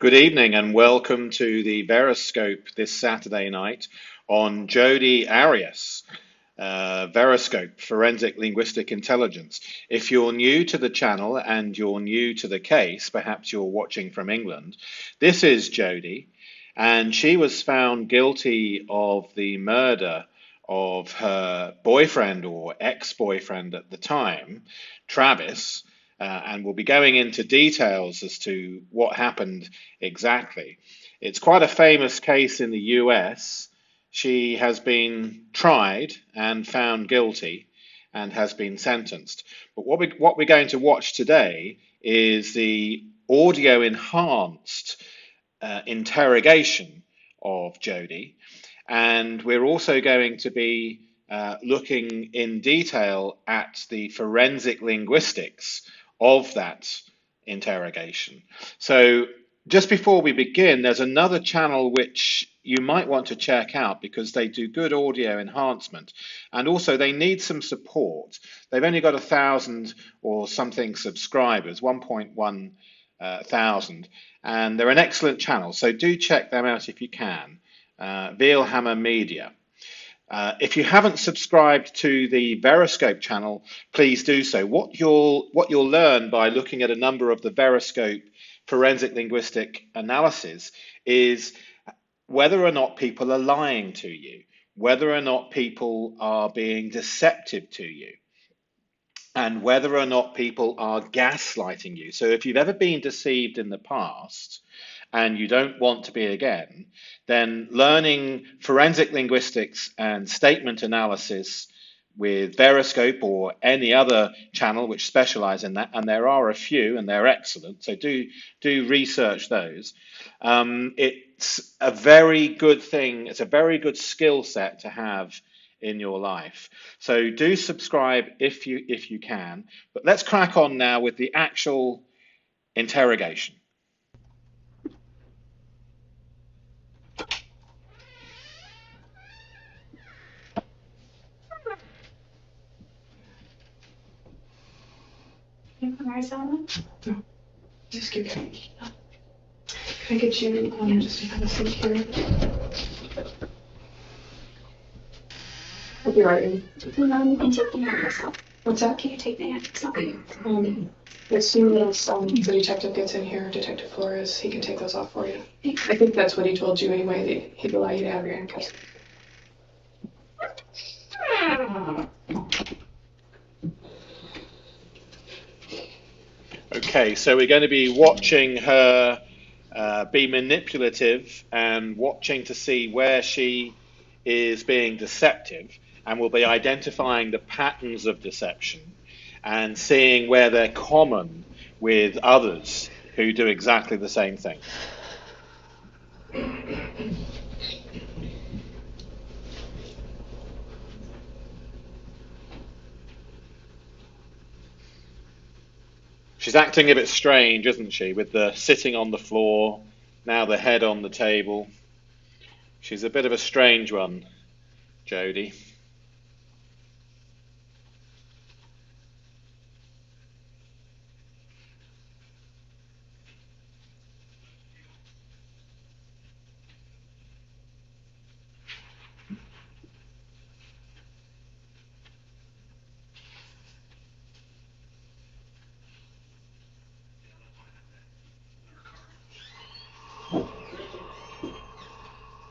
Good evening and welcome to the VEROSCOPE this Saturday night on Jodi Arias, VEROSCOPE, Forensic Linguistic Intelligence. If you're new to the channel and you're new to the case, perhaps you're watching from England, this is Jodi, and she was found guilty of the murder of her boyfriend or ex-boyfriend at the time, Travis, and we'll be going into details as to what happened exactly. It's quite a famous case in the US. She has been tried and found guilty and has been sentenced. But what we're going to watch today is the audio enhanced interrogation of Jodi, and we're also going to be looking in detail at the forensic linguistics of that interrogation. So just before we begin, there's another channel which you might want to check out because they do good audio enhancement, and also they need some support. They've only got 1,000 or something subscribers, 1.1 thousand, and they're an excellent channel, so do check them out if you can. Veilhammer Media. If you haven't subscribed to the VEROSCOPE channel, please do so. What you'll learn by looking at a number of the VEROSCOPE forensic linguistic analysis is whether or not people are lying to you, whether or not people are being deceptive to you, and whether or not people are gaslighting you. So if you've ever been deceived in the past and you don't want to be again, then learning forensic linguistics and statement analysis with VEROSCOPE or any other channel which specialize in that, and there are a few and they're excellent, so do research those. It's a very good thing, it's a very good skill set to have in your life. So do subscribe if you can. But let's crack on now with the actual interrogation. Arizona? No. Just keep going. Can I get you just to have a seat here? I'll be right in. No, you can take the hand yourself. What's that? Can you take the hand yourself? As soon as the detective gets in here, Detective Flores, he can take those off for you. I think that's what he told you anyway, that he'd allow you to have your handcuffs. Okay, so we're going to be watching her be manipulative and watching to see where she is being deceptive, and we'll be identifying the patterns of deception and seeing where they're common with others who do exactly the same thing. She's acting a bit strange, isn't she, with the sitting on the floor, now the head on the table. She's a bit of a strange one, Jodi.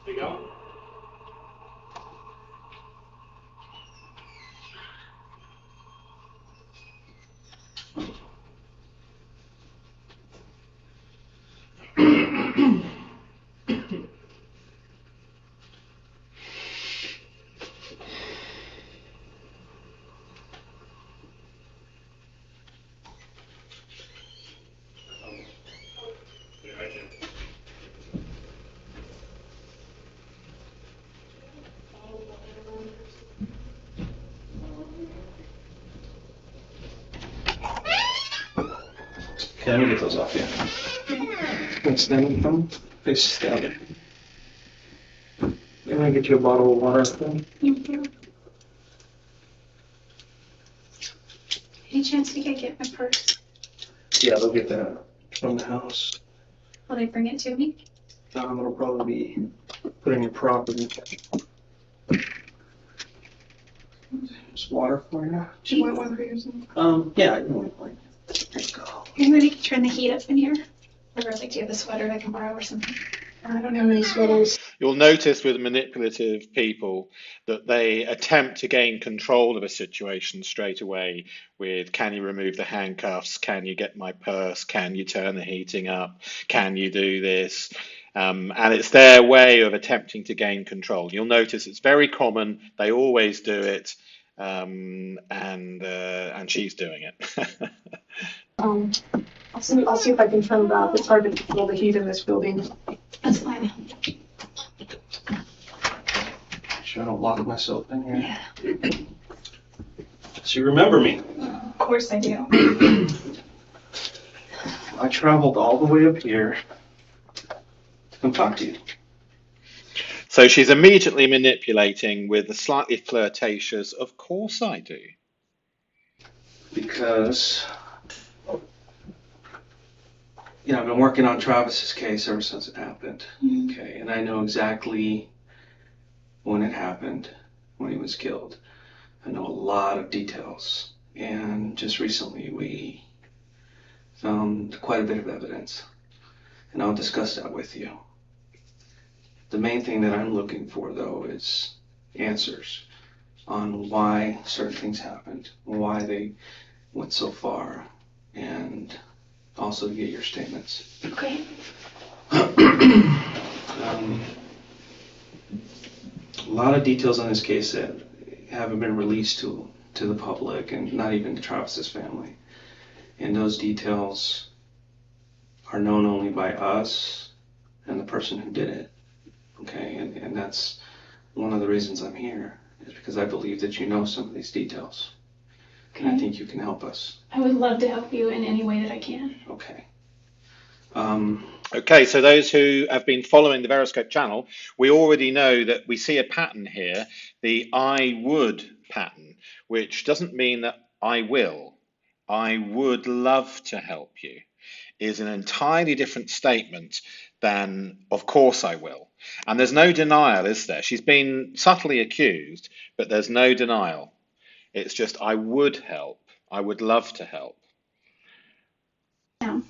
There you go. Okay, let me get those off you. What's the name of them? Face down. I'm gonna get you a bottle of water. Any chance we could get my purse? Yeah, they'll get that from the house. Will they bring it to me? It'll probably be put in your property. Just water for you. Do you want one for yourself? Yeah, I can wait for you. There you go. I'm ready to turn the heat up in here. Or like, do you have a sweater I can borrow or something? I don't have any sweaters. You'll notice with manipulative people that they attempt to gain control of a situation straight away with, can you remove the handcuffs? Can you get my purse? Can you turn the heating up? Can you do this? And it's their way of attempting to gain control. You'll notice it's very common. They always do it. And she's doing it. I'll see if I can turn it off. It's hard to control the heat in this building. That's fine. Sure I don't lock myself in here. Yeah. So you remember me? Of course I do. I traveled all the way up here to come talk to you. So she's immediately manipulating with the slightly flirtatious, of course I do. Because, I've been working on Travis's case ever since it happened. Mm-hmm. Okay, and I know exactly when it happened, when he was killed. I know a lot of details. And just recently we found quite a bit of evidence. And I'll discuss that with you. The main thing that I'm looking for, though, is answers on why certain things happened, why they went so far, and also to get your statements. Okay. A lot of details on this case that haven't been released to the public and not even to Travis's family. And those details are known only by us and the person who did it. Okay, and that's one of the reasons I'm here, is because I believe that you know some of these details. Okay. And I think you can help us. I would love to help you in any way that I can. Okay. Okay, so those who have been following the VEROSCOPE channel, we already know that we see a pattern here, the I would pattern, which doesn't mean that I will. I would love to help you is an entirely different statement than, of course I will. And there's no denial, is there? She's been subtly accused, but there's no denial. It's just, I would help. I would love to help. Yeah.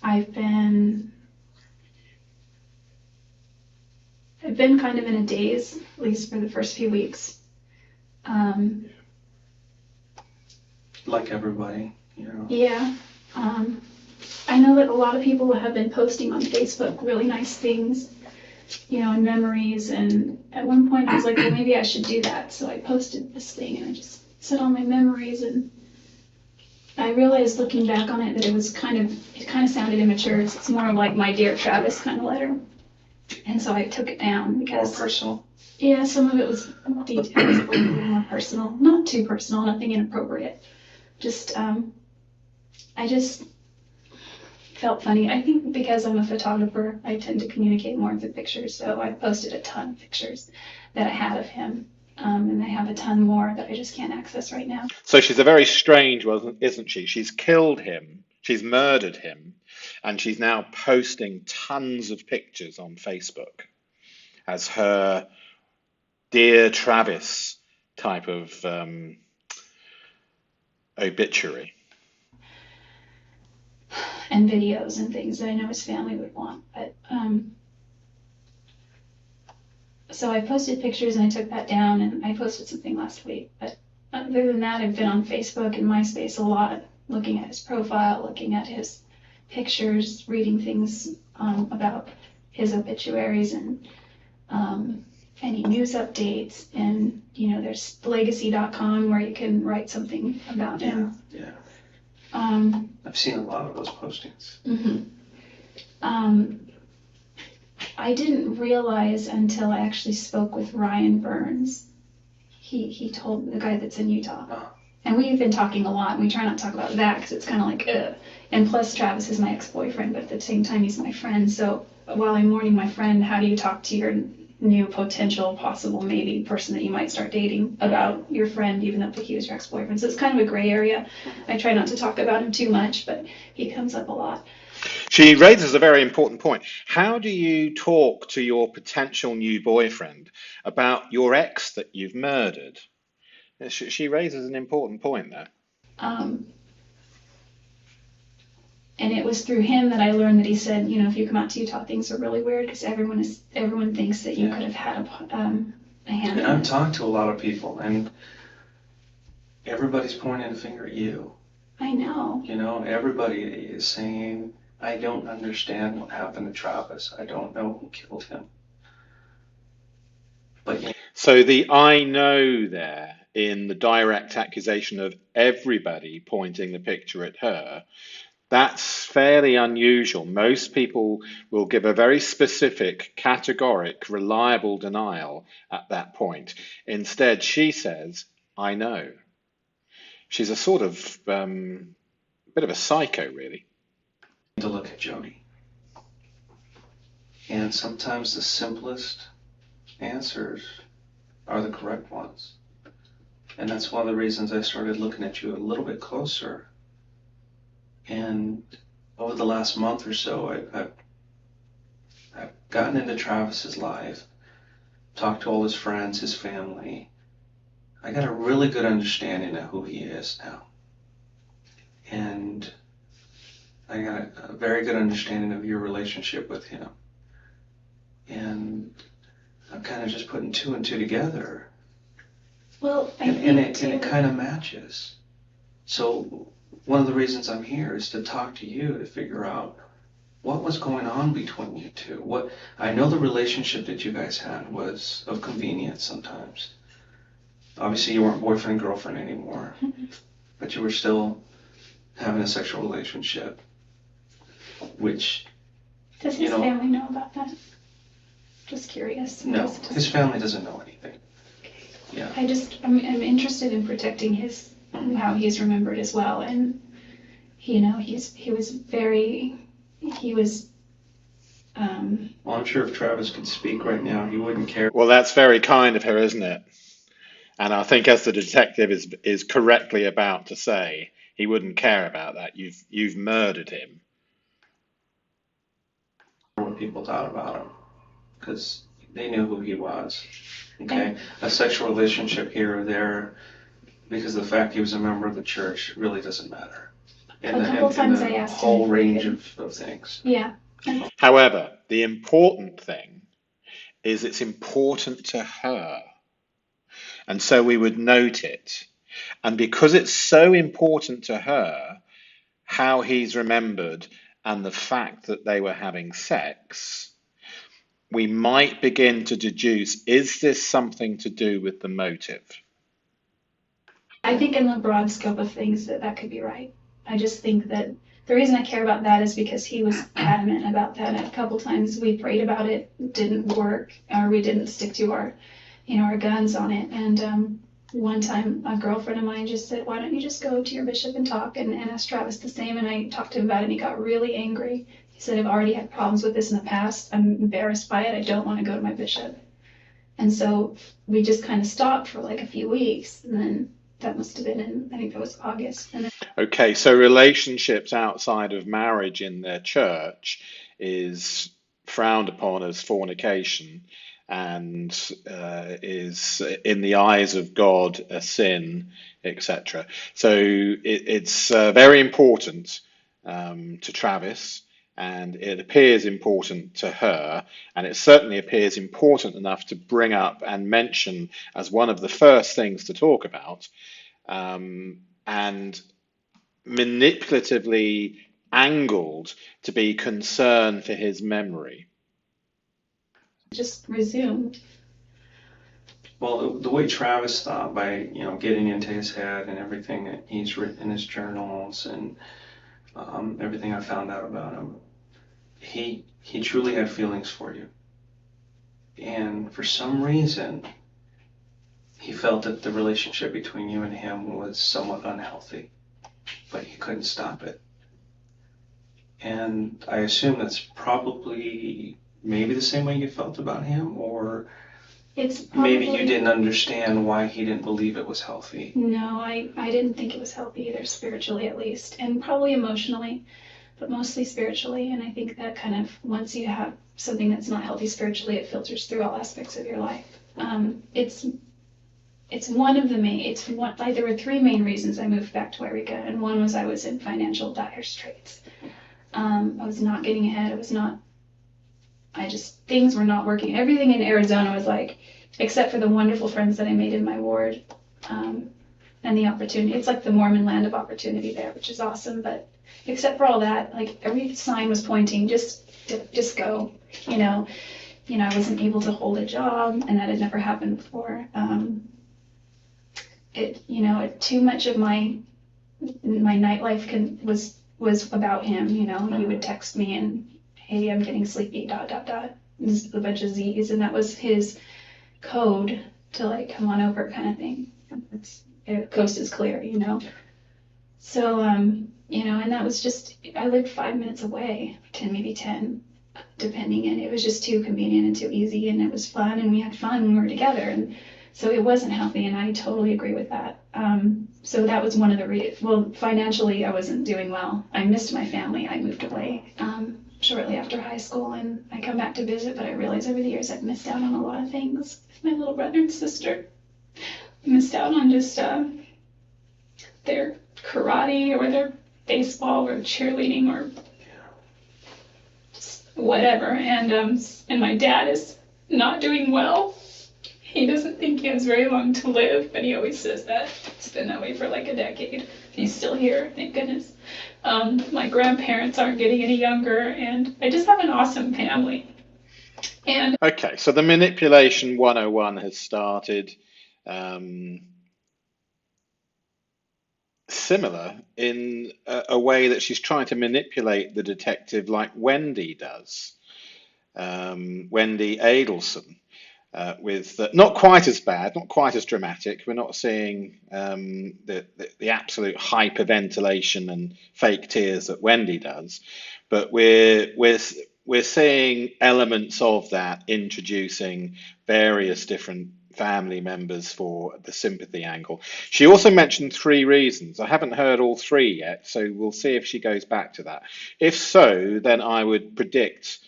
I've been kind of in a daze, at least for the first few weeks. Like everybody, Yeah. I know that a lot of people have been posting on Facebook really nice things, and memories. And at one point I was like, well, maybe I should do that. So I posted this thing and I just said all my memories. And I realized looking back on it that it kind of sounded immature. It's more like my dear Travis kind of letter. And so I took it down because more personal. Yeah, some of it was details, a little bit more personal. Not too personal, nothing inappropriate. Just, I just felt funny. I think because I'm a photographer, I tend to communicate more through pictures. So I posted a ton of pictures that I had of him. And I have a ton more that I just can't access right now. So she's a very strange one, isn't she? She's killed him, she's murdered him, and she's now posting tons of pictures on Facebook as her Dear Travis type of obituary. And videos and things that I know his family would want. But so I posted pictures and I took that down, and I posted something last week. But other than that, I've been on Facebook and MySpace a lot, looking at his profile, looking at his pictures, reading things about his obituaries and any news updates. And there's legacy.com where you can write something about him. Yeah. I've seen a lot of those postings. Mm-hmm. I didn't realize until I actually spoke with Ryan Burns. He told the guy that's in Utah. Oh. And we've been talking a lot, and we try not to talk about that because it's kind of like, and plus Travis is my ex-boyfriend, but at the same time he's my friend. So while I'm mourning my friend, how do you talk to your new potential possible maybe person that you might start dating about your friend, even though he was your ex-boyfriend. So it's kind of a gray area. I try not to talk about him too much, but he comes up a lot. She raises a very important point. How do you talk to your potential new boyfriend about your ex that you've murdered? She raises an important point there. And it was through him that I learned that he said, you know, if you come out to Utah, things are really weird because everyone thinks that you could have had a hand. And I've talked to a lot of people, and everybody's pointing a finger at you. I know. You know, everybody is saying, I don't understand what happened to Travis. I don't know who killed him. But so the I know there in the direct accusation of everybody pointing the picture at her, that's fairly unusual. Most people will give a very specific, categoric, reliable denial at that point. Instead, she says, I know. She's a sort of bit of a psycho, really. To look at Jodi. And sometimes the simplest answers are the correct ones. And that's one of the reasons I started looking at you a little bit closer. And over the last month or so, I've gotten into Travis's life, talked to all his friends, his family. I got a really good understanding of who he is now. And I got a very good understanding of your relationship with him. And I'm kind of just putting two and two together. Well, and it kind of matches. So one of the reasons I'm here is to talk to you to figure out what was going on between you two. I know the relationship that you guys had was of convenience sometimes. Obviously, you weren't boyfriend and girlfriend anymore, but you were still having a sexual relationship, which... Does his family know about that? Just curious. No, his family doesn't know anything. Okay. Yeah. I'm interested in protecting how he's remembered as well, and you know, he was. Well, I'm sure if Travis could speak right now, he wouldn't care. Well, that's very kind of her, isn't it? And I think, as the detective is correctly about to say, he wouldn't care about that. You've murdered him. What people thought about him, because they knew who he was. Okay, a sexual relationship here or there, because the fact he was a member of the church really doesn't matter. A couple times I asked him. Whole range of things. Yeah. However, the important thing is it's important to her. And so we would note it. And because it's so important to her, how he's remembered and the fact that they were having sex, we might begin to deduce, is this something to do with the motive? I think in the broad scope of things that could be right. I just think that the reason I care about that is because he was adamant about that. A couple times we prayed about it, didn't work, or we didn't stick to our guns on it. And one time a girlfriend of mine just said, why don't you just go to your bishop and talk, and ask Travis the same. And I talked to him about it, and he got really angry. He said, I've already had problems with this in the past. I'm embarrassed by it. I don't want to go to my bishop. And so we just kind of stopped for like a few weeks, and then that must have been in, I think it was August. And then... Okay, so relationships outside of marriage in their church is frowned upon as fornication, and is in the eyes of God a sin, etc. So it's very important to Travis, and it appears important to her, and it certainly appears important enough to bring up and mention as one of the first things to talk about, and manipulatively angled to be concern for his memory. Just resumed. Well, the way Travis thought, by getting into his head and everything that he's written in his journals and everything I found out about him, he truly had feelings for you. And for some reason, he felt that the relationship between you and him was somewhat unhealthy, but he couldn't stop it. And I assume that's probably maybe the same way you felt about him, or It's probably, maybe you didn't understand why he didn't believe it was healthy? No, I didn't think it was healthy either, spiritually at least, and probably emotionally, but mostly spiritually. And I think that kind of, once you have something that's not healthy spiritually, it filters through all aspects of your life. It's one of the main, like there were three main reasons I moved back to Eureka, and one was I was in financial dire straits. I was not getting ahead. Things were not working. Everything in Arizona was like, except for the wonderful friends that I made in my ward, and the opportunity. It's like the Mormon land of opportunity there, which is awesome. But except for all that, like every sign was pointing, just go. I wasn't able to hold a job, and that had never happened before. Too much of my nightlife was about him. He would text me and, hey, I'm getting sleepy, ... Just a bunch of Z's, and that was his code to like come on over kind of thing. Coast is clear, So, and that was just, I lived 5 minutes away, 10, depending, and it was just too convenient and too easy, and it was fun, and we had fun when we were together, and so it wasn't healthy, and I totally agree with that. So that was one of the well, financially, I wasn't doing well. I missed my family. I moved away shortly after high school, and I come back to visit, but I realized over the years I've missed out on a lot of things with my little brother and sister. I missed out on just their karate or their baseball or cheerleading or just whatever. And my dad is not doing well. He doesn't think he has very long to live, but he always says that. It's been that way for like a decade. He's still here, thank goodness. My grandparents aren't getting any younger, and I just have an awesome family. And Okay, so the manipulation 101 has started. Similar in a way that she's trying to manipulate the detective like Wendy does. Wendy Adelson. With not quite as bad, not quite as dramatic. We're not seeing the absolute hyperventilation and fake tears that Wendy does, but we're seeing elements of that introducing various different family members for the sympathy angle. She also mentioned three reasons. I haven't heard all three yet, so we'll see if she goes back to that. If so, then I would predict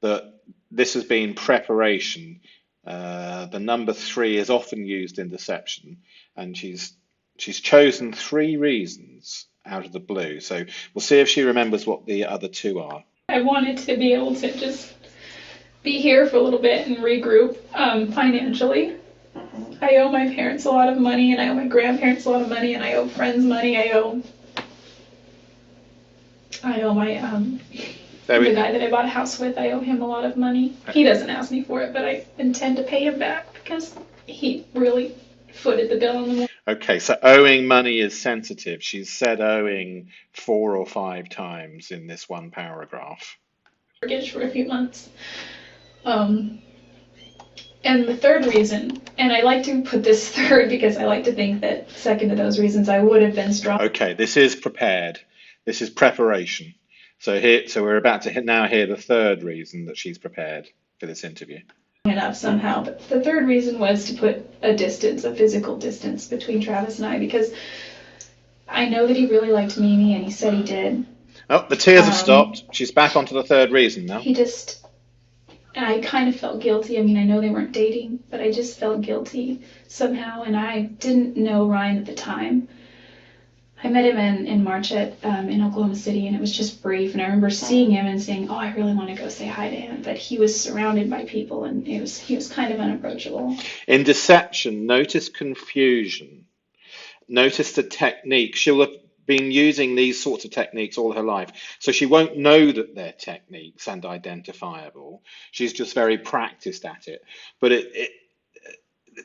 that this has been preparation. The number 3 is often used in deception, and she's chosen 3 reasons out of the blue. So we'll see if she remembers what the other 2 are. I wanted to be able to just be here for a little bit and regroup financially. I owe my parents a lot of money, and I owe my grandparents a lot of money, and I owe friends money. I owe my the guy that I bought a house with, I owe him a lot of money. He doesn't ask me for it, but I intend to pay him back because he really footed the bill on the mortgage. Okay, so owing money is sensitive. She's said owing 4 or 5 times in this one paragraph. Mortgage for a few months. And the third reason, and I like to put this third because I like to think that second to those reasons I would have been strong. Okay, this is prepared. This is preparation. So we're about to now hear the third reason that she's prepared for this interview. Enough somehow, but the third reason was to put a physical distance between Travis and I, because I know that he really liked Mimi, and he said he did. Oh, the tears have stopped. She's back onto the third reason now. I kind of felt guilty. I mean, I know they weren't dating, but I just felt guilty somehow, and I didn't know Ryan at the time. I met him in March in Oklahoma City, and it was just brief, and I remember seeing him and saying, oh, I really want to go say hi to him, but he was surrounded by people, and he was kind of unapproachable. In deception, notice confusion. Notice the technique. She'll have been using these sorts of techniques all her life, so she won't know that they're techniques and identifiable. She's just very practiced at it. But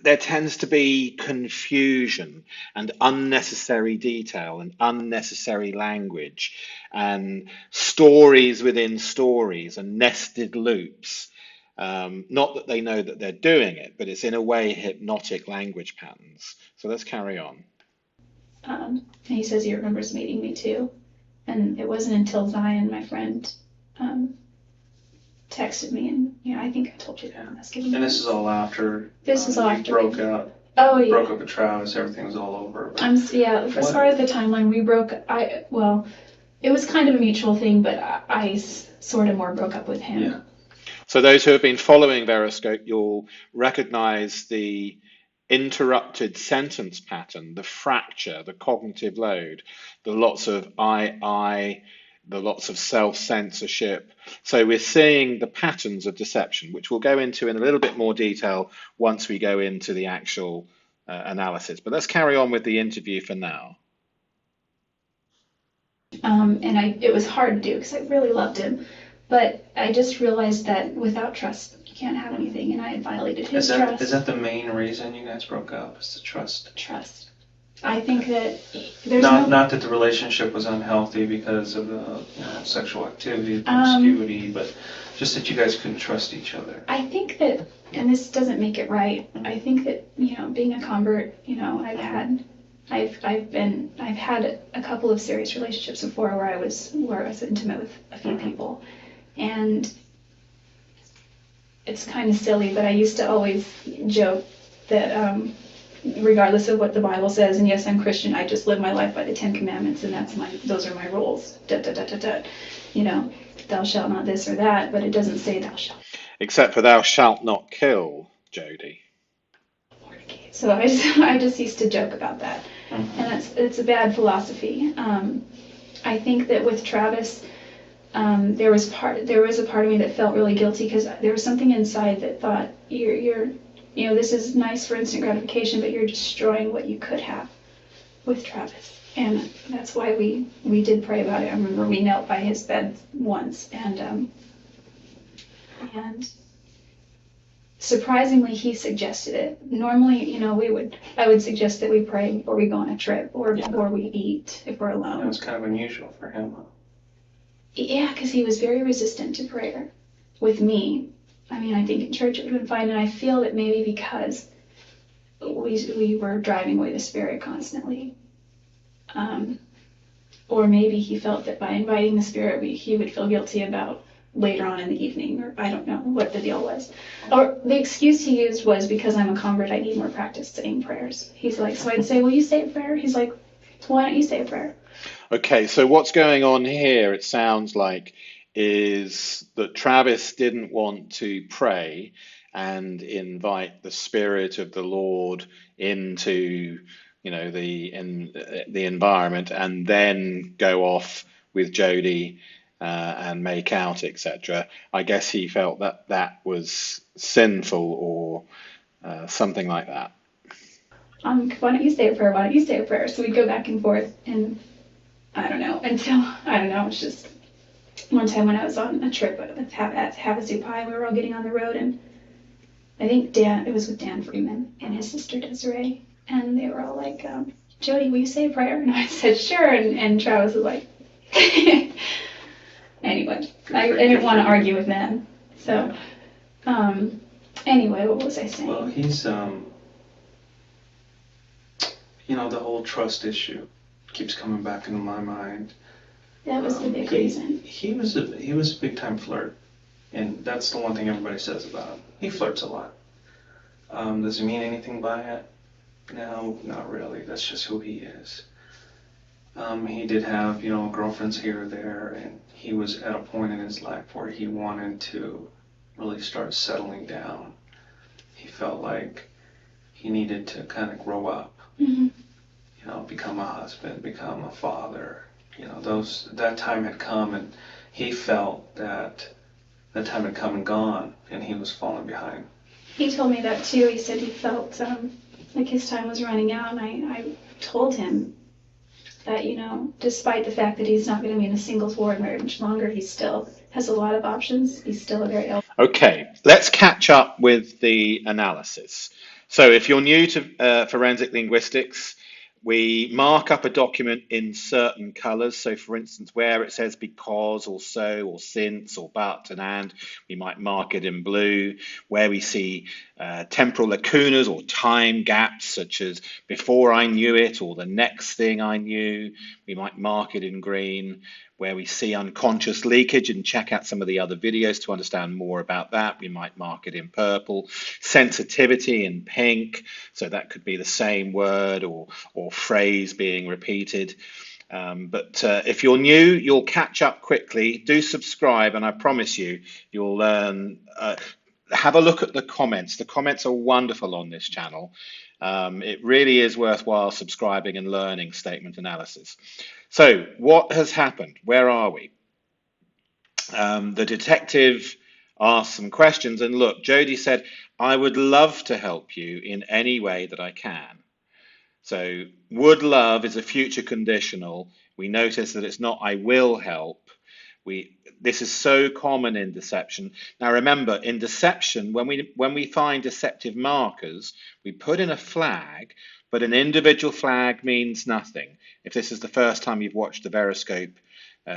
there tends to be confusion and unnecessary detail and unnecessary language and stories within stories and nested loops. Not that they know that they're doing it, but it's in a way hypnotic language patterns. So let's carry on. And he says he remembers meeting me too. And it wasn't until Zion, my friend, texted me, and I think I told you that on Thanksgiving. And this is all after This is all you after broke up. Oh yeah. Broke up with Travis. Everything was all over. But As far as the timeline, we broke. It was kind of a mutual thing, but I sort of more broke up with him. Yeah. So those who have been following Veroscope, you'll recognize the interrupted sentence pattern, the fracture, the cognitive load, the lots of the lots of self-censorship. So we're seeing the patterns of deception, which we'll go into in a little bit more detail once we go into the actual analysis. But let's carry on with the interview for now. It was hard to do because I really loved him, but I just realized that without trust, you can't have anything, and I had violated his trust. Is that the main reason you guys broke up? Is the trust? Trust. I think that there's not that the relationship was unhealthy because of the sexual activity, promiscuity, but just that you guys couldn't trust each other. I think that, and this doesn't make it right. I think that being a convert, I've had a couple of serious relationships before where I was intimate with a few people, and it's kind of silly, but I used to always joke that regardless of what the Bible says, and yes, I'm Christian, I just live my life by the Ten Commandments, and those are my rules. Thou shalt not this or that, but it doesn't say thou shalt. Except for thou shalt not kill, Jodi. So I just used to joke about that, and it's a bad philosophy. I think that with Travis, there was a part of me that felt really guilty because there was something inside that thought you're this is nice for instant gratification, but you're destroying what you could have with Travis. And that's why we did pray about it. I remember we knelt by his bed once, and surprisingly, he suggested it. Normally, I would suggest that we pray before we go on a trip or before we eat if we're alone. That was kind of unusual for him. Yeah, because he was very resistant to prayer with me. I mean, I think in church it would have been fine, and I feel that maybe because we were driving away the Spirit constantly. Or maybe he felt that by inviting the Spirit, he would feel guilty about later on in the evening, or I don't know what the deal was. Or the excuse he used was because I'm a convert, I need more practice saying prayers. He's like, so I'd say, will you say a prayer? He's like, why don't you say a prayer? Okay, so what's going on here, it sounds like, is that Travis didn't want to pray and invite the Spirit of the Lord into the environment and then go off with Jodi and make out, etc. I guess he felt that was sinful or something like that. Why don't you say a prayer? Why don't you say a prayer? So we'd go back and forth, and I don't know, it's just one time when I was on a trip at Havasu Pi, we were all getting on the road, and I think it was with Dan Freeman and his sister Desiree, and they were all like, Jodi, will you say a prayer? And I said, sure, and Travis was like, anyway, I didn't want to argue with them. So, anyway, what was I saying? Well, he's, the whole trust issue keeps coming back into my mind. That was the big reason. He was a big time flirt, and that's the one thing everybody says about him. He flirts a lot. Does he mean anything by it? No, not really. That's just who he is. He did have, girlfriends here or there, and he was at a point in his life where he wanted to really start settling down. He felt like he needed to kind of grow up, become a husband, become a father. That time had come, and he felt that time had come and gone, and he was falling behind. He told me that too. He said he felt like his time was running out, and I told him that, despite the fact that he's not going to be in a singles ward very much longer, he still has a lot of options. He's still a very ill. Okay, let's catch up with the analysis. So if you're new to forensic linguistics, we mark up a document in certain colors. So for instance, where it says because or so or since or but and, we might mark it in blue. Where we see temporal lacunas or time gaps, such as before I knew it or the next thing I knew, we might mark it in green. where we see unconscious leakage, and check out some of the other videos to understand more about that. We might mark it in purple. Sensitivity in pink, so that could be the same word or phrase being repeated. But if you're new, you'll catch up quickly. Do subscribe, and I promise you, you'll learn. Have a look at the comments. The comments are wonderful on this channel. It really is worthwhile subscribing and learning statement analysis. So what has happened? Where are we? The detective asked some questions, and look, Jodi said, I would love to help you in any way that I can. So would love is a future conditional. We notice that it's not I will help. This is so common in deception. Now remember, in deception, when we find deceptive markers, we put in a flag, but an individual flag means nothing. If this is the first time you've watched the VEROSCOPE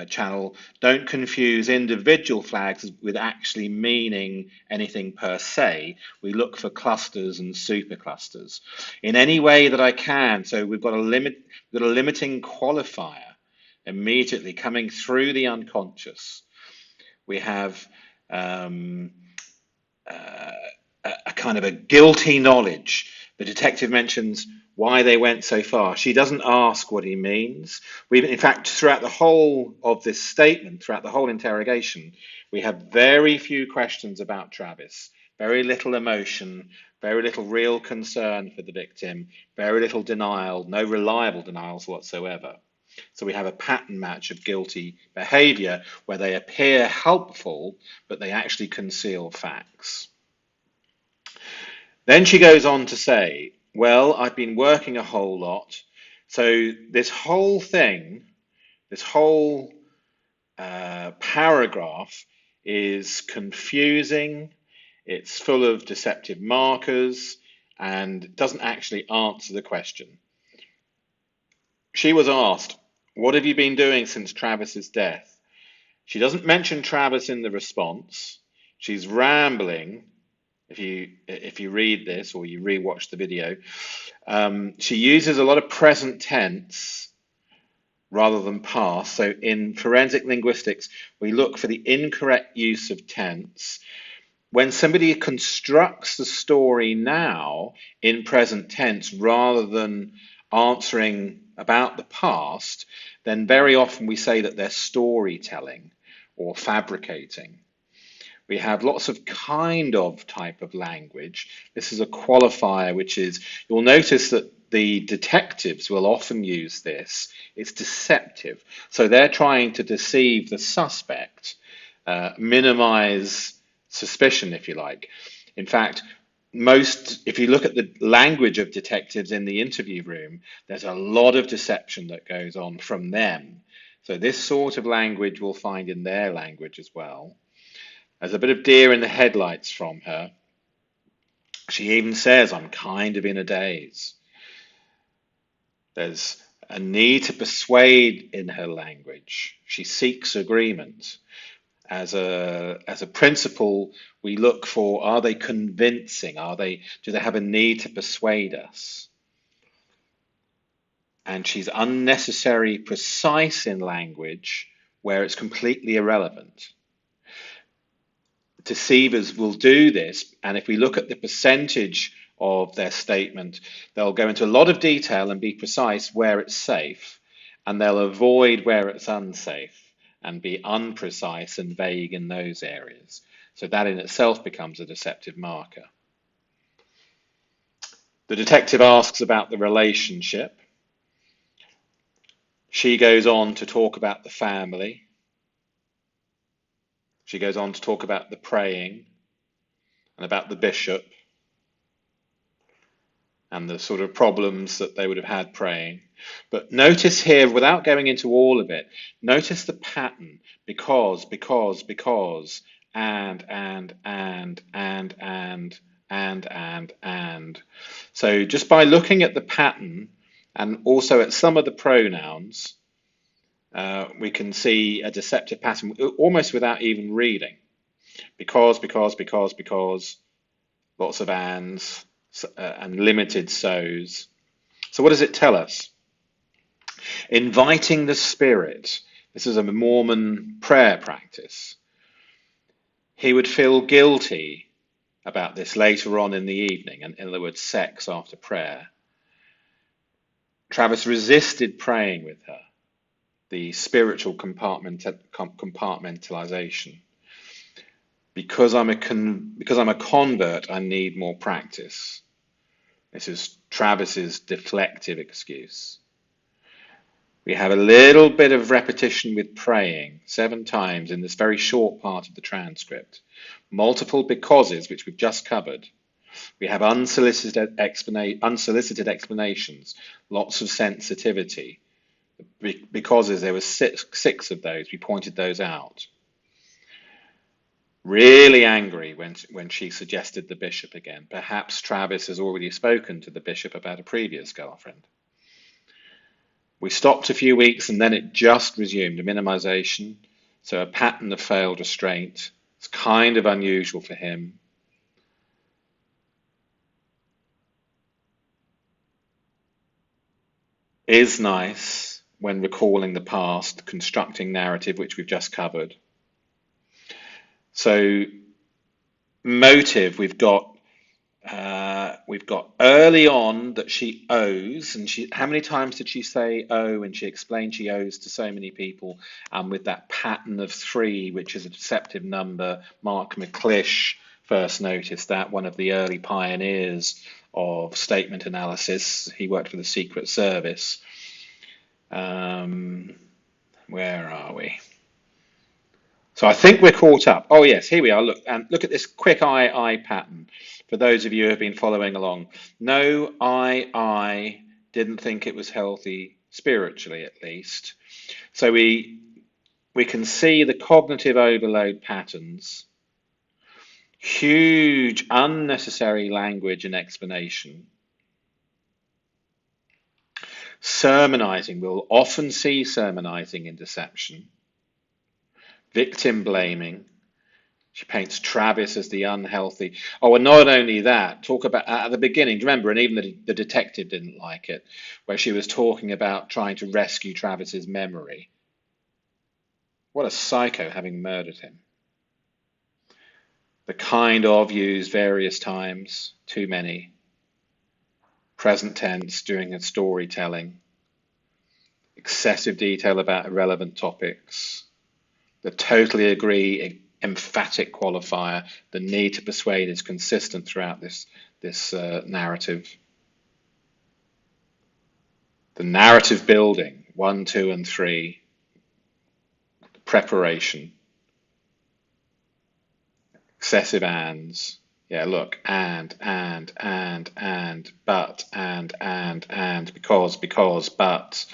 channel, don't confuse individual flags with actually meaning anything per se. We look for clusters and superclusters. In any way that I can, so we've got a limiting qualifier immediately coming through the unconscious. We have a kind of a guilty knowledge. The detective mentions why they went so far. She doesn't ask what he means. In fact, throughout the whole of this statement, throughout the whole interrogation, we have very few questions about Travis, very little emotion, very little real concern for the victim, very little denial, no reliable denials whatsoever. So we have a pattern match of guilty behavior where they appear helpful, but they actually conceal facts. Then she goes on to say, well, I've been working a whole lot. So this whole thing, this whole paragraph is confusing. It's full of deceptive markers and doesn't actually answer the question. She was asked, what have you been doing since Travis's death? She doesn't mention Travis in the response. She's rambling. If you read this or you rewatch the video, she uses a lot of present tense rather than past. So in forensic linguistics, we look for the incorrect use of tense. When somebody constructs the story now in present tense rather than answering about the past, then very often we say that they're storytelling or fabricating. We have lots of kind of type of language. This is a qualifier, which is, you'll notice that the detectives will often use this. It's deceptive. So they're trying to deceive the suspect, minimize suspicion, if you like. In fact, if you look at the language of detectives in the interview room, there's a lot of deception that goes on from them. So this sort of language we'll find in their language as well. There's a bit of deer in the headlights from her. She even says, I'm kind of in a daze. There's a need to persuade in her language. She seeks agreement. As a principle, we look for, are they convincing? Do they have a need to persuade us? And she's unnecessarily precise in language where it's completely irrelevant. Deceivers will do this, and if we look at the percentage of their statement, they'll go into a lot of detail and be precise where it's safe, and they'll avoid where it's unsafe and be unprecise and vague in those areas. So that in itself becomes a deceptive marker. The detective asks about the relationship. She goes on to talk about the family. She goes on to talk about the praying and about the bishop and the sort of problems that they would have had praying. But notice here, without going into all of it, notice the pattern. Because, and. So just by looking at the pattern and also at some of the pronouns, we can see a deceptive pattern almost without even reading. Because, lots of ands and limited so's. So what does it tell us? Inviting the spirit. This is a Mormon prayer practice. He would feel guilty about this later on in the evening, and in other words, sex after prayer. Travis resisted praying with her, the spiritual compartmentalization. Because I'm a convert, I need more practice. This is Travis's deflective excuse. We have a little bit of repetition with praying 7 times in this very short part of the transcript. Multiple becauses, which we've just covered. We have unsolicited explanations, lots of sensitivity. Becauses, there were six of those. We pointed those out. Really angry when she suggested the bishop again. Perhaps Travis has already spoken to the bishop about a previous girlfriend. We stopped a few weeks and then it just resumed, a minimization. So a pattern of failed restraint. It's kind of unusual for him. Is nice when recalling the past, constructing narrative, which we've just covered. So motive, we've got early on that she owes, and how many times did she say owe? And she explained she owes to so many people, and with that pattern of 3, which is a deceptive number. Mark McClish first noticed that, one of the early pioneers of statement analysis. He worked for the Secret Service. Where are we? So I think we're caught up. Oh yes, here we are. Look at this quick I pattern. For those of you who have been following along, no, I didn't think it was healthy spiritually, at least. So we can see the cognitive overload patterns, huge unnecessary language and explanation. Sermonizing, we'll often see sermonizing in deception. Victim blaming. She paints Travis as the unhealthy. Oh, and not only that, talk about at the beginning, do you remember, and even the detective didn't like it, where she was talking about trying to rescue Travis's memory. What a psycho, having murdered him. The kind of used various times, too many. Present tense during her storytelling. Excessive detail about irrelevant topics. The totally agree emphatic qualifier. The need to persuade is consistent throughout this narrative. The narrative building, 1, 2, and 3. Preparation. Excessive ands. Yeah, look, and, but, and, because, but,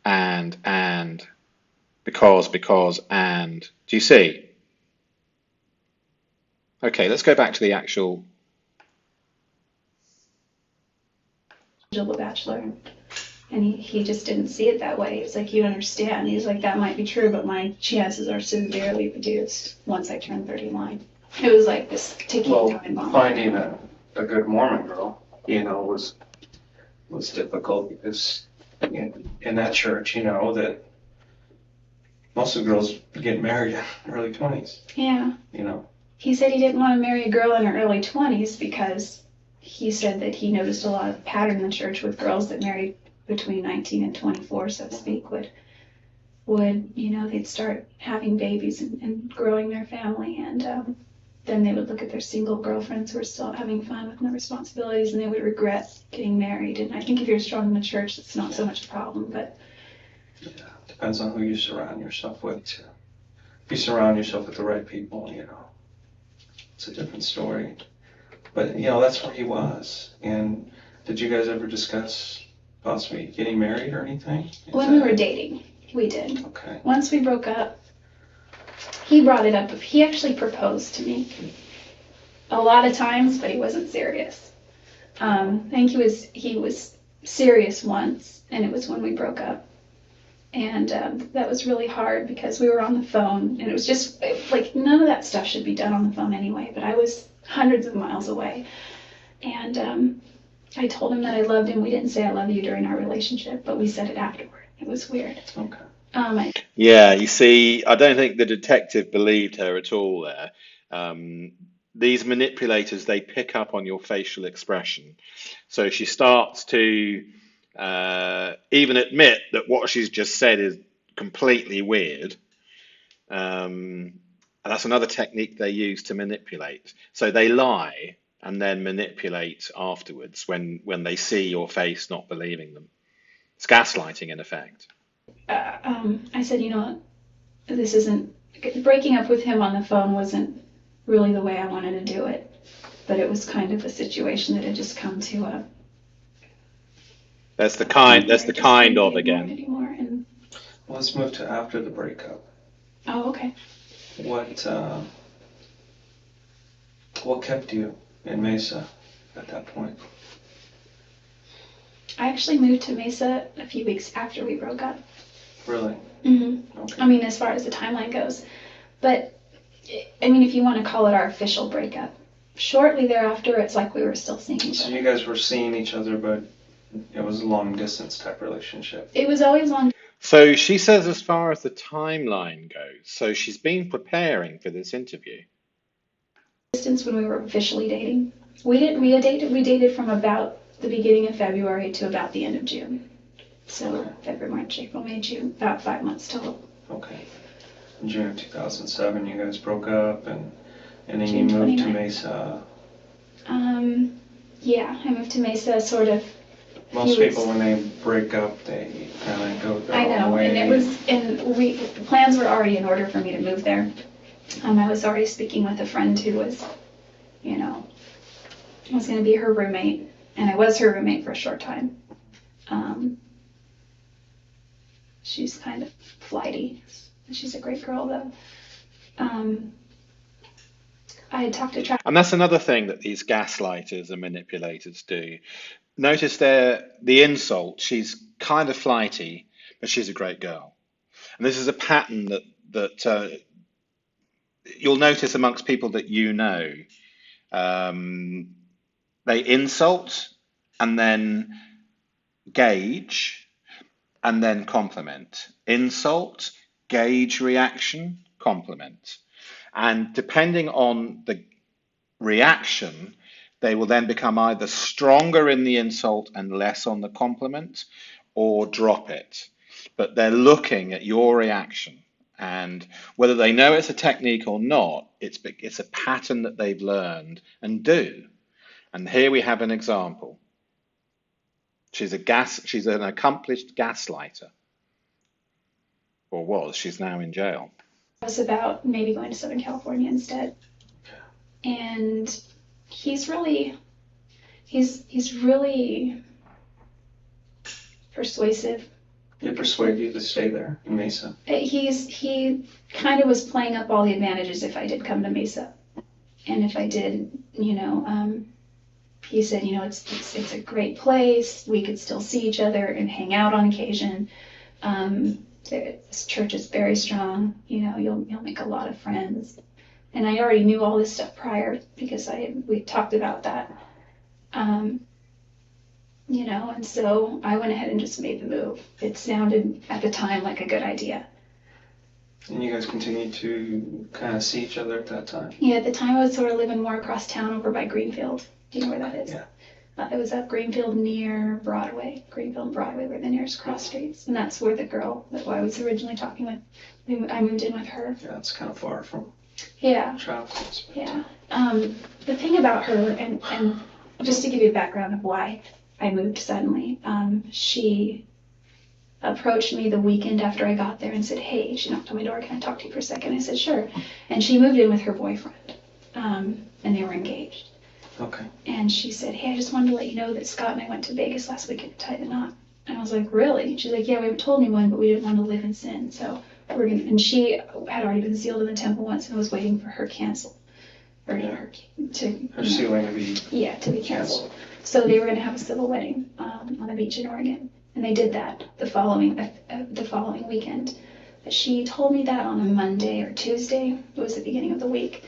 and, because, and. Do you see? Okay, let's go back to the actual. The Bachelor, and he just didn't see it that way. It's like, you understand. He's like, that might be true, but my chances are severely reduced once I turn 31. It was like this ticking time bomb. Finding a good Mormon girl, was difficult because in that church, that most of the girls get married in their early 20s. Yeah. He said he didn't want to marry a girl in her early 20s because he said that he noticed a lot of pattern in the church with girls that married between 19 and 24, so to speak, would they'd start having babies and growing their family, and then they would look at their single girlfriends who were still having fun with no responsibilities, and they would regret getting married. And I think if you're strong in the church, it's not so much a problem, but... Yeah, depends on who you surround yourself with, too. If you surround yourself with the right people, it's a different story. But, that's where he was. And did you guys ever discuss possibly getting married or anything? When we were dating, we did. Okay. Once we broke up, he brought it up. He actually proposed to me a lot of times, but he wasn't serious. I think he was serious once, and it was when we broke up. And that was really hard because we were on the phone, and it was just like none of that stuff should be done on the phone anyway, but I was hundreds of miles away. And I told him that I loved him. We didn't say I love you during our relationship, but we said it afterward. It was weird. Okay. Yeah, you see, I don't think the detective believed her at all there. These manipulators, they pick up on your facial expression. So she starts to even admit that what she's just said is completely weird. And that's another technique they use to manipulate. So they lie and then manipulate afterwards when they see your face not believing them. It's gaslighting in effect. I said, you know, this isn't, breaking up with him on the phone wasn't really the way I wanted to do it, but it was kind of a situation that had just come to a That's the point kind. where That's I the just kind couldn't of be ignored again. anymore. And Well, let's move to after the breakup. oh, okay. What kept you in Mesa at that point? I actually moved to Mesa a few weeks after we broke up. Really? I mean, as far as the timeline goes, but I mean, if you want to call it our official breakup, shortly thereafter, it's like we were still seeing each So other. you guys were seeing each other, but it was a long distance type relationship. It was always long So she says, as far as the timeline goes, so she's been preparing for this interview. distance when we were officially dating. We didn't re-date. We dated from about the beginning of February to about the end of June. So February, March, April, May, June, about 5 months total. Okay. In June of 2007, you guys broke up, and then you June moved to 29th. Mesa. Yeah, I moved to Mesa sort of. Most few people, weeks- when they break up, they kind of go their I own know, way. the plans were already in order for me to move there. I was already speaking with a friend who was, you know, was going to be her roommate, and I was her roommate for a short time. She's kind of flighty. She's a great girl, though. I had talked to Travis. And that's another thing that these gaslighters and manipulators do. Notice there the insult. She's kind of flighty, but she's a great girl. And this is a pattern that you'll notice amongst people that you know. They insult and then gauge and then compliment. Insult, gauge reaction, compliment. And depending on the reaction, they will then become either stronger in the insult and less on the compliment, or drop it. But they're looking at your reaction. And whether they know it's a technique or not, it's a pattern that they've learned and do. And here we have an example. She's an accomplished gaslighter. Or was. She's now in jail. Was about maybe going to Southern California instead. And he's really persuasive. He persuaded you to stay there in Mesa. He kind of was playing up all the advantages if I did come to Mesa. And if I did, he said, it's a great place. We could still see each other and hang out on occasion. This church is very strong. You'll make a lot of friends. And I already knew all this stuff prior because we talked about that. And so I went ahead and just made the move. It sounded at the time like a good idea. And you guys continued to kind of see each other at that time? Yeah, at the time I was sort of living more across town over by Greenfield. Do you know where that is? Yeah. It was up Greenfield near Broadway. Greenfield and Broadway were the nearest cross streets. And that's where the girl that I was originally talking with, I moved in with her. Yeah, it's kind of far from Travis. Yeah. The thing about her, and just to give you a background of why I moved suddenly, she approached me the weekend after I got there and said, hey, she knocked on my door, can I talk to you for a second? I said, sure. And she moved in with her boyfriend, and they were engaged. Okay. And she said, hey, I just wanted to let you know that Scott and I went to Vegas last weekend to tie the knot. And I was like, really? She's like, yeah, we haven't told anyone, but we didn't want to live in sin. So we're going to, and she had already been sealed in the temple once and was waiting for her cancel. Or her sealing to be to be canceled. So they were going to have a civil wedding on the beach in Oregon. And they did that the following weekend. But she told me that on a Monday or Tuesday. It was the beginning of the week.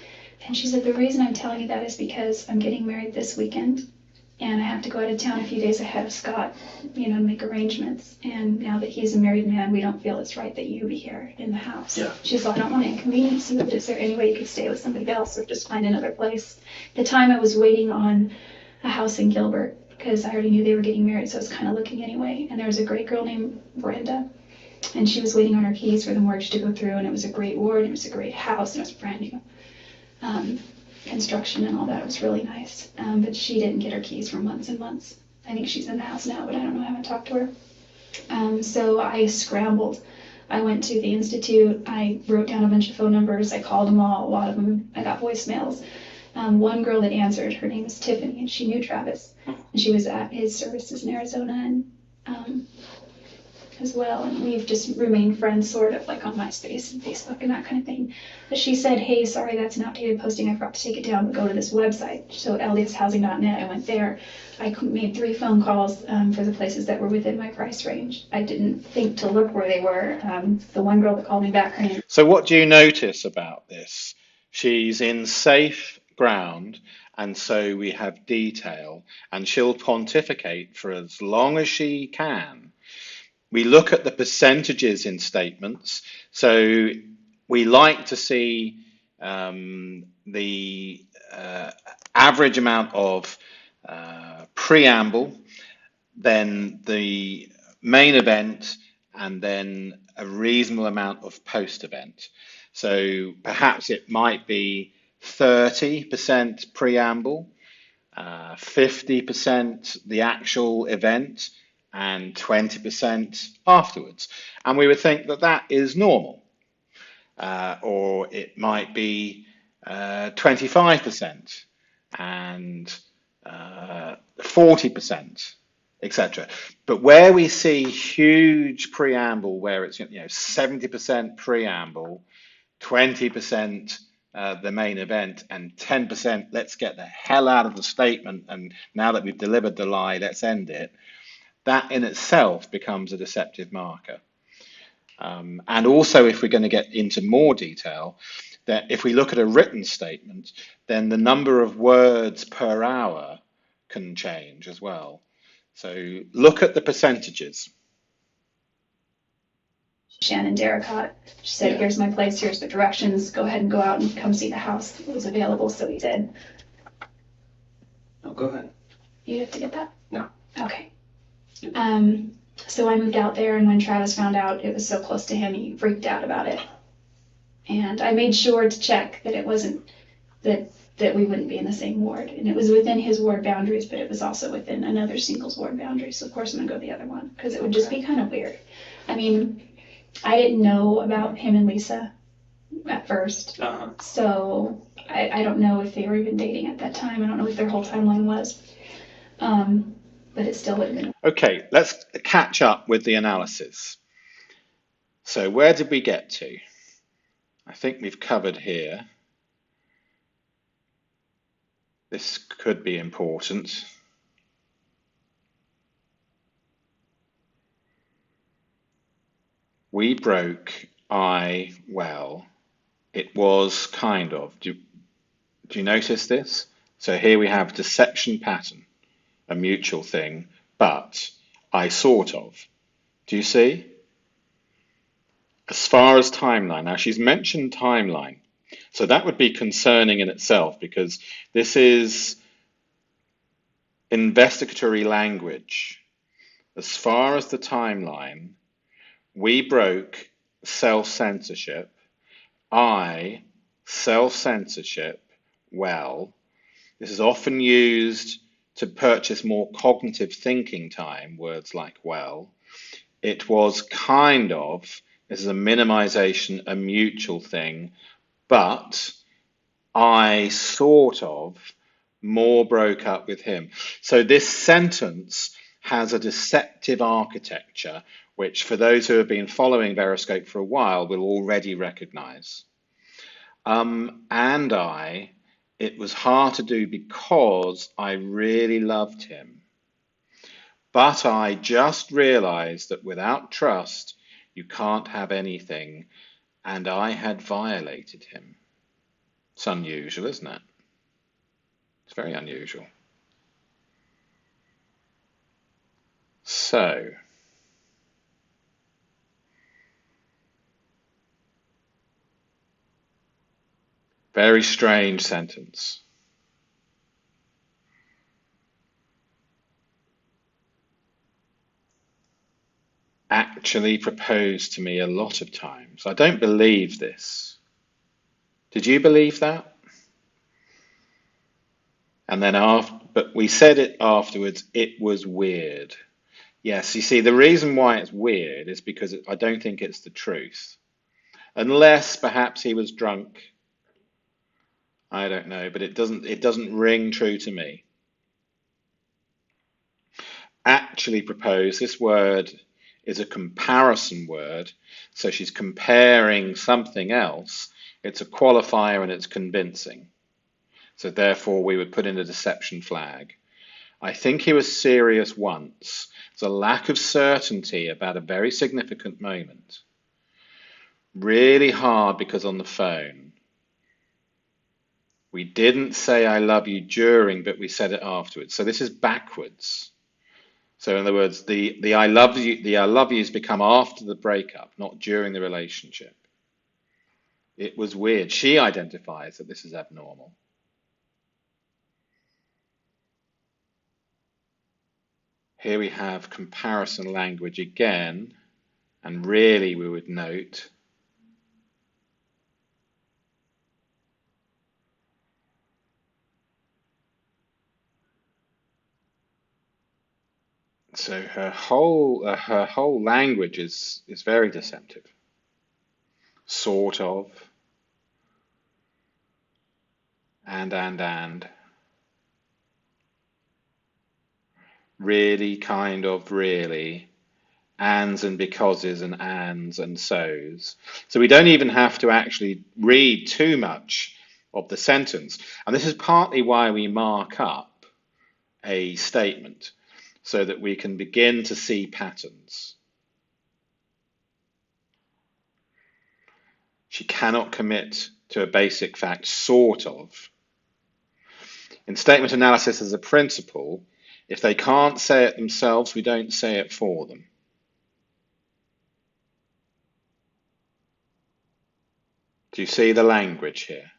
And she said, the reason I'm telling you that is because I'm getting married this weekend. and I have to go out of town a few days ahead of Scott, make arrangements. And now that he's a married man, we don't feel it's right that you be here in the house. Yeah. She's like, I don't want to inconvenience you, but is there any way you could stay with somebody else or just find another place? At the time I was waiting on a house in Gilbert because I already knew they were getting married, so I was kind of looking anyway. And there was a great girl named Brenda, and she was waiting on her keys for the mortgage to go through, and it was a great ward, and it was a great house, and it was brand new. Construction and all that. It was really nice. But she didn't get her keys for months and months. I think she's in the house now, but I don't know. I haven't talked to her. So I scrambled. I went to the Institute. I wrote down a bunch of phone numbers. I called them all. A lot of them, I got voicemails. One girl that answered, her name was Tiffany, and she knew Travis. And she was at his services in Arizona and as well, and we've just remained friends sort of like on MySpace and Facebook and that kind of thing. But she said, hey, sorry, that's an outdated posting, I forgot to take it down, but go to this website. So ldshousing.net, I went there. I made 3 phone calls for the places that were within my price range. I didn't think to look where they were. The one girl that called me back, her name. So what do you notice about this? She's in safe ground, and so we have detail, and she'll pontificate for as long as she can. We look at the percentages in statements. So we like to see the average amount of preamble, then the main event, and then a reasonable amount of post-event. So perhaps it might be 30% preamble, 50% the actual event, and 20% afterwards. And we would think that that is normal. Or it might be 25% and 40%, etc. But where we see huge preamble, where it's 70% preamble, 20% the main event, and 10% let's get the hell out of the statement, and now that we've delivered the lie, let's end it. That in itself becomes a deceptive marker. And also, if we're going to get into more detail, that if we look at a written statement, then the number of words per hour can change as well. So look at the percentages. Shannon Darracott. She said, here's my place, here's the directions, go ahead and go out and come see the house. It was available, so he did. No, go ahead. You have to get that? No. Okay. So I moved out there, and when Travis found out it was so close to him, he freaked out about it. And I made sure to check that it wasn't, that we wouldn't be in the same ward. And it was within his ward boundaries, but it was also within another singles ward boundary. So of course I'm gonna go the other one, because it would just be kind of weird. I mean, I didn't know about him and Lisa at first. So I don't know if they were even dating at that time. I don't know what their whole timeline was. But it still would have been. Okay, let's catch up with the analysis. So where did we get to? I think we've covered here. This could be important. We broke I well. It was kind of. Do you notice this? So here we have deception pattern, a mutual thing, but I sort of. Do you see? As far as timeline, now she's mentioned timeline, so that would be concerning in itself, because this is investigatory language. As far as the timeline, we broke self-censorship, I self-censorship well. This is often used to purchase more cognitive thinking time, words like well. It was kind of, this is a minimization, a mutual thing, but I sort of more broke up with him. So this sentence has a deceptive architecture, which for those who have been following VEROSCOPE for a while will already recognize. It was hard to do because I really loved him. But I just realized that without trust, you can't have anything, and I had violated him. It's unusual, isn't it? It's very unusual. So, very strange sentence. Actually proposed to me a lot of times. I don't believe this. Did you believe that? And then but we said it afterwards, it was weird. Yes, you see, the reason why it's weird is because I don't think it's the truth. Unless perhaps he was drunk. I don't know, but it doesn't ring true to me. Actually propose, this word is a comparison word, so she's comparing something else. It's a qualifier and it's convincing. So therefore we would put in a deception flag. I think he was serious once. There's a lack of certainty about a very significant moment. Really hard because on the phone, we didn't say I love you during, but we said it afterwards. So this is backwards. So in other words, the I love yous become after the breakup, not during the relationship. It was weird. She identifies that this is abnormal. Here we have comparison language again, and really we would note so her whole language is very deceptive. Sort of, and really, kind of, really, ands and becauses and ands and so's. So we don't even have to actually read too much of the sentence. And this is partly why we mark up a statement, so that we can begin to see patterns. She cannot commit to a basic fact, sort of. In statement analysis as a principle, if they can't say it themselves, we don't say it for them. Do you see the language here?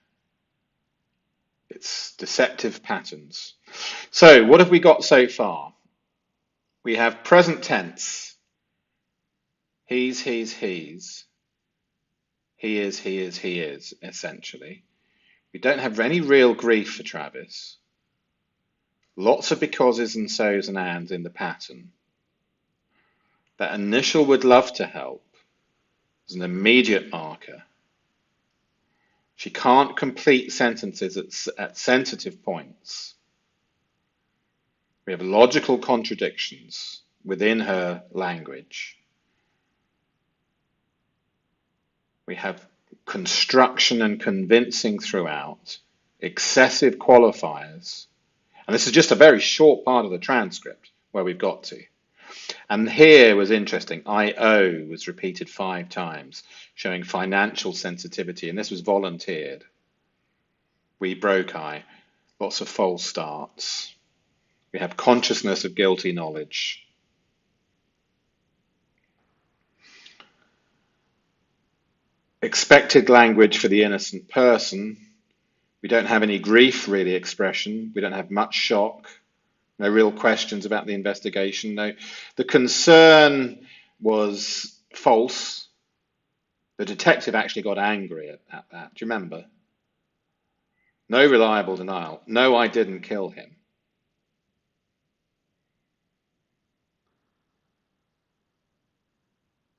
It's deceptive patterns. So what have we got so far? We have present tense. He's, he's, he's. He is, he is, he is, essentially. We don't have any real grief for Travis. Lots of becauses and so's and ands in the pattern. That initial would love to help is an immediate marker. She can't complete sentences at sensitive points. We have logical contradictions within her language. We have construction and convincing throughout, excessive qualifiers. And this is just a very short part of the transcript where we've got to. And here was interesting. I was repeated 5 times, showing financial sensitivity, and this was volunteered. We broke I, lots of false starts. We have consciousness of guilty knowledge. Expected language for the innocent person. We don't have any grief really expression. We don't have much shock. No real questions about the investigation. No, the concern was false. The detective actually got angry at that. Do you remember? No reliable denial. No, I didn't kill him.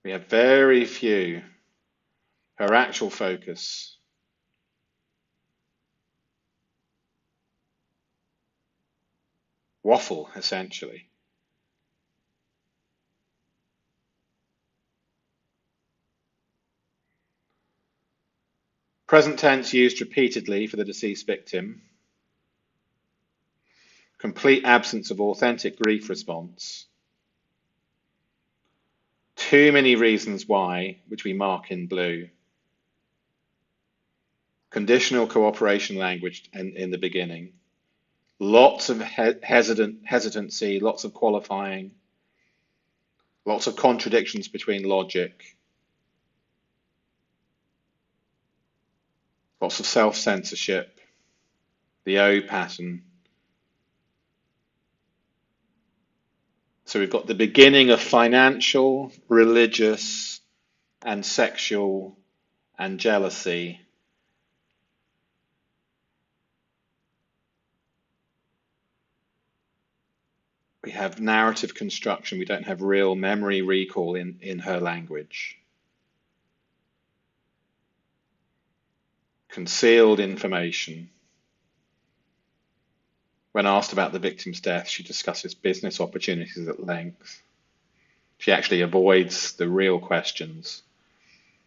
We have very few. Her actual focus. Waffle, essentially. Present tense used repeatedly for the deceased victim. Complete absence of authentic grief response. Too many reasons why, which we mark in blue. Conditional cooperation language in the beginning. Lots of hesitancy, lots of qualifying. lots of contradictions between logic, lots of self-censorship, the O pattern. So we've got the beginning of financial, religious, and sexual, and jealousy. We have narrative construction. We don't have real memory recall in her language. Concealed information. When asked about the victim's death, she discusses business opportunities at length. She actually avoids the real questions.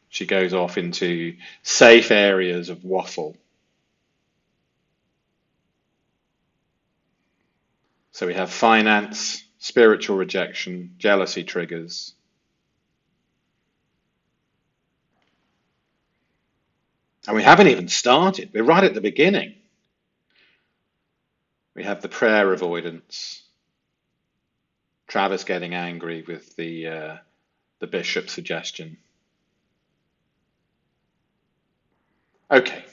She goes off into safe areas of waffle. So we have finance, spiritual rejection, jealousy triggers. And we haven't even started. We're right at the beginning. We have the prayer avoidance. Travis getting angry with the bishop's suggestion. Okay.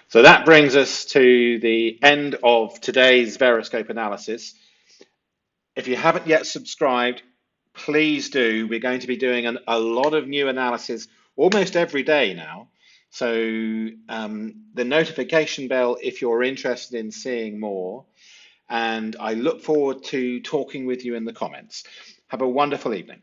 So that brings us to the end of today's VEROSCOPE analysis. If you haven't yet subscribed, please do. We're going to be doing a lot of new analysis almost every day now. So the notification bell if you're interested in seeing more. And I look forward to talking with you in the comments. Have a wonderful evening.